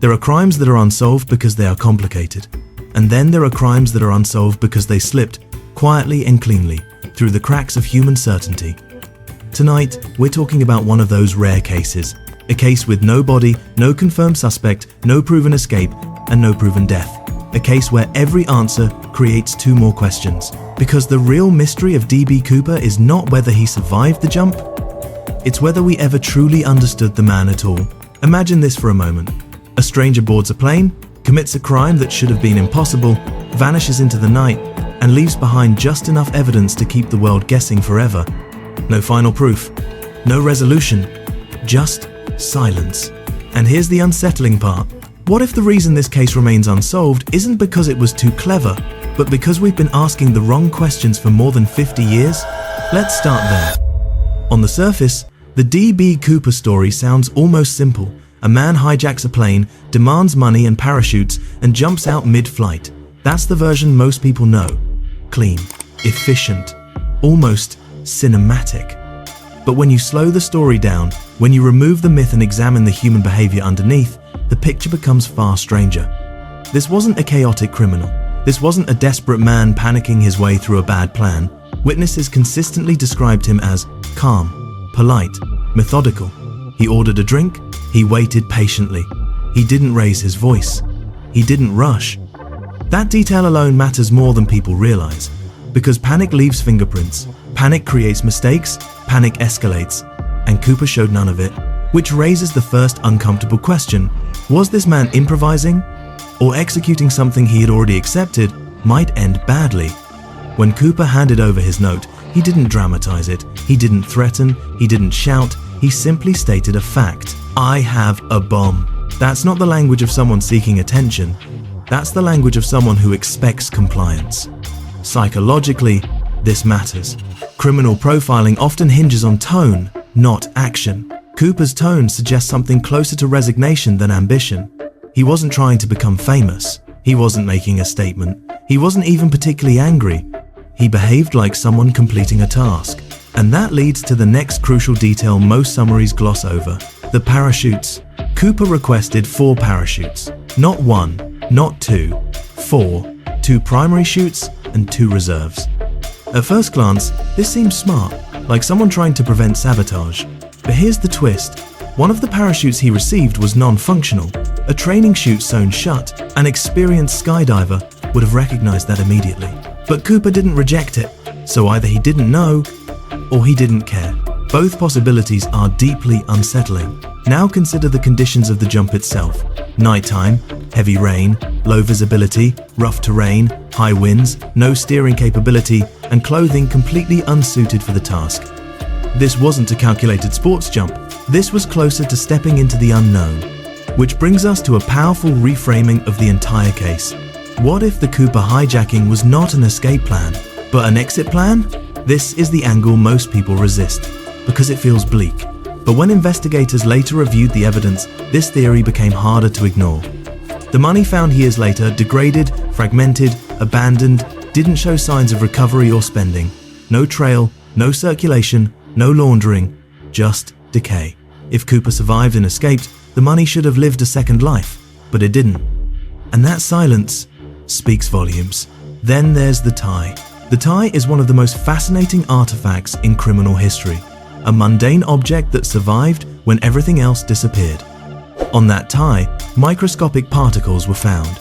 There are crimes that are unsolved because they are complicated. And then there are crimes that are unsolved because they slipped, quietly and cleanly, through the cracks of human certainty. Tonight, we're talking about one of those rare cases. A case with no body, no confirmed suspect, no proven escape, and no proven death. A case where every answer creates two more questions. Because the real mystery of D.B. Cooper is not whether he survived the jump, it's whether we ever truly understood the man at all. Imagine this for a moment. A stranger boards a plane, commits a crime that should have been impossible, vanishes into the night, and leaves behind just enough evidence to keep the world guessing forever. No final proof, no resolution, just silence. And here's the unsettling part. What if the reason this case remains unsolved isn't because it was too clever, but because we've been asking the wrong questions for more than 50 years? Let's start there. On the surface, the D.B. Cooper story sounds almost simple. A man hijacks a plane, demands money and parachutes, and jumps out mid-flight. That's the version most people know. Clean, efficient, almost cinematic. But when you slow the story down, when you remove the myth and examine the human behavior underneath, the picture becomes far stranger. This wasn't a chaotic criminal. This wasn't a desperate man panicking his way through a bad plan. Witnesses consistently described him as calm, polite, methodical. He ordered a drink. He waited patiently. He didn't raise his voice. He didn't rush. That detail alone matters more than people realize. Because panic leaves fingerprints. Panic creates mistakes. Panic escalates. And Cooper showed none of it. Which raises the first uncomfortable question. Was this man improvising? Or executing something he had already accepted might end badly? When Cooper handed over his note, he didn't dramatize it. He didn't threaten. He didn't shout. He simply stated a fact. I have a bomb. That's not the language of someone seeking attention. That's the language of someone who expects compliance. Psychologically, this matters. Criminal profiling often hinges on tone, not action. Cooper's tone suggests something closer to resignation than ambition. He wasn't trying to become famous. He wasn't making a statement. He wasn't even particularly angry. He behaved like someone completing a task. And that leads to the next crucial detail most summaries gloss over. The parachutes. Cooper requested 4 parachutes. Not 1, not 2, 4. 2 primary chutes and 2 reserves. At first glance, this seems smart, like someone trying to prevent sabotage. But here's the twist. One of the parachutes he received was non-functional. A training chute sewn shut. An experienced skydiver would have recognized that immediately. But Cooper didn't reject it. So either he didn't know, or he didn't care. Both possibilities are deeply unsettling. Now consider the conditions of the jump itself. Nighttime, heavy rain, low visibility, rough terrain, high winds, no steering capability, and clothing completely unsuited for the task. This wasn't a calculated sports jump. This was closer to stepping into the unknown. Which brings us to a powerful reframing of the entire case. What if the Cooper hijacking was not an escape plan, but an exit plan? This is the angle most people resist, because it feels bleak. But when investigators later reviewed the evidence, this theory became harder to ignore. The money found years later, degraded, fragmented, abandoned, didn't show signs of recovery or spending. No trail, no circulation, no laundering, just decay. If Cooper survived and escaped, the money should have lived a second life, but it didn't. And that silence speaks volumes. Then there's the tie. The tie is one of the most fascinating artifacts in criminal history. A mundane object that survived when everything else disappeared. On that tie, microscopic particles were found.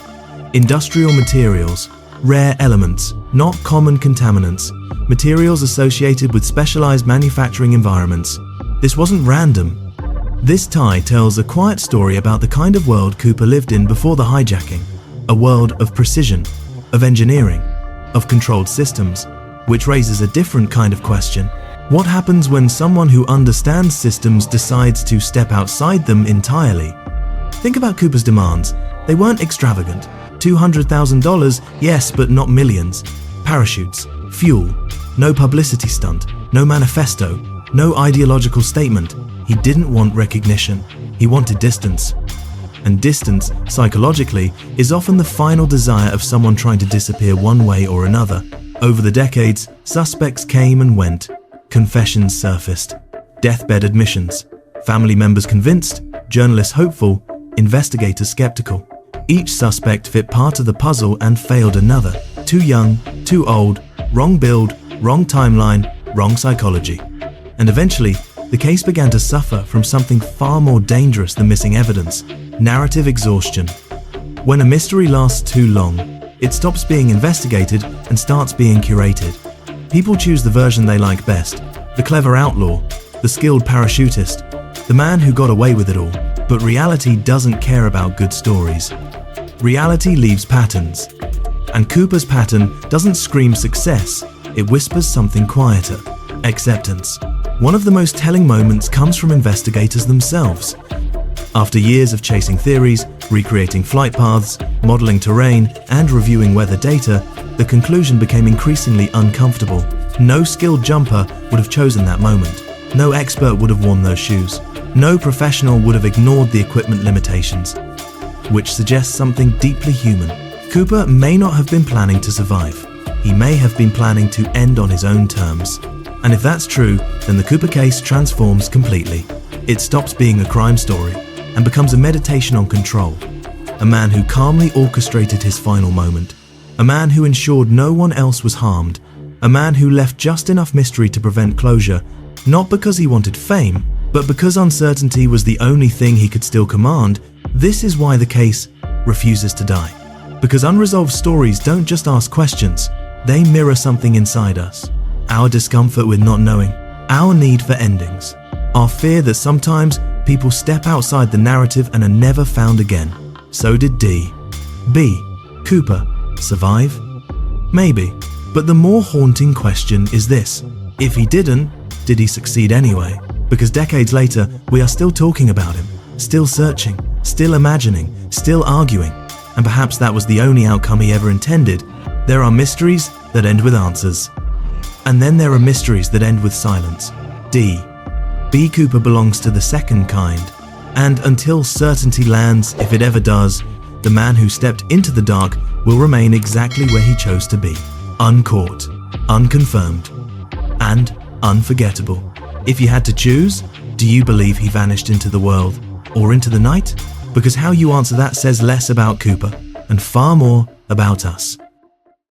Industrial materials, rare elements, not common contaminants, materials associated with specialized manufacturing environments. This wasn't random. This tie tells a quiet story about the kind of world Cooper lived in before the hijacking. A world of precision, of engineering, of controlled systems, which raises a different kind of question. What happens when someone who understands systems decides to step outside them entirely? Think about Cooper's demands. They weren't extravagant. $200,000, yes, but not millions. Parachutes, fuel, no publicity stunt, no manifesto, no ideological statement. He didn't want recognition. He wanted distance. And distance, psychologically, is often the final desire of someone trying to disappear one way or another. Over the decades, suspects came and went. Confessions surfaced. Deathbed admissions. Family members convinced. Journalists hopeful. investigators skeptical. Each suspect fit part of the puzzle and failed another. Too young, too old, wrong build, wrong timeline, wrong psychology. And eventually, the case began to suffer from something far more dangerous than missing evidence: narrative exhaustion. When a mystery lasts too long, it stops being investigated and starts being curated. People choose the version they like best: the clever outlaw, the skilled parachutist, the man who got away with it all. But reality doesn't care about good stories. Reality leaves patterns. And Cooper's pattern doesn't scream success, it whispers something quieter: acceptance. One of the most telling moments comes from investigators themselves. After years of chasing theories, recreating flight paths, modeling terrain, and reviewing weather data, the conclusion became increasingly uncomfortable. No skilled jumper would have chosen that moment. No expert would have worn those shoes. No professional would have ignored the equipment limitations, which suggests something deeply human. Cooper may not have been planning to survive. He may have been planning to end on his own terms. And if that's true, then the Cooper case transforms completely. It stops being a crime story and becomes a meditation on control. A man who calmly orchestrated his final moment. A man who ensured no one else was harmed. A man who left just enough mystery to prevent closure, not because he wanted fame, but because uncertainty was the only thing he could still command. This is why the case refuses to die. Because unresolved stories don't just ask questions, they mirror something inside us. Our discomfort with not knowing, our need for endings, our fear that sometimes people step outside the narrative and are never found again. So did D. B. Cooper survive? Maybe. But the more haunting question is this: if he didn't, did he succeed anyway? Because decades later, we are still talking about him, still searching, still imagining, still arguing. And perhaps that was the only outcome he ever intended. There are mysteries that end with answers. And then there are mysteries that end with silence. D. B. Cooper belongs to the second kind. And until certainty lands, if it ever does, the man who stepped into the dark will remain exactly where he chose to be. Uncaught, unconfirmed, and unforgettable. If you had to choose, do you believe he vanished into the world or into the night? Because how you answer that says less about Cooper and far more about us.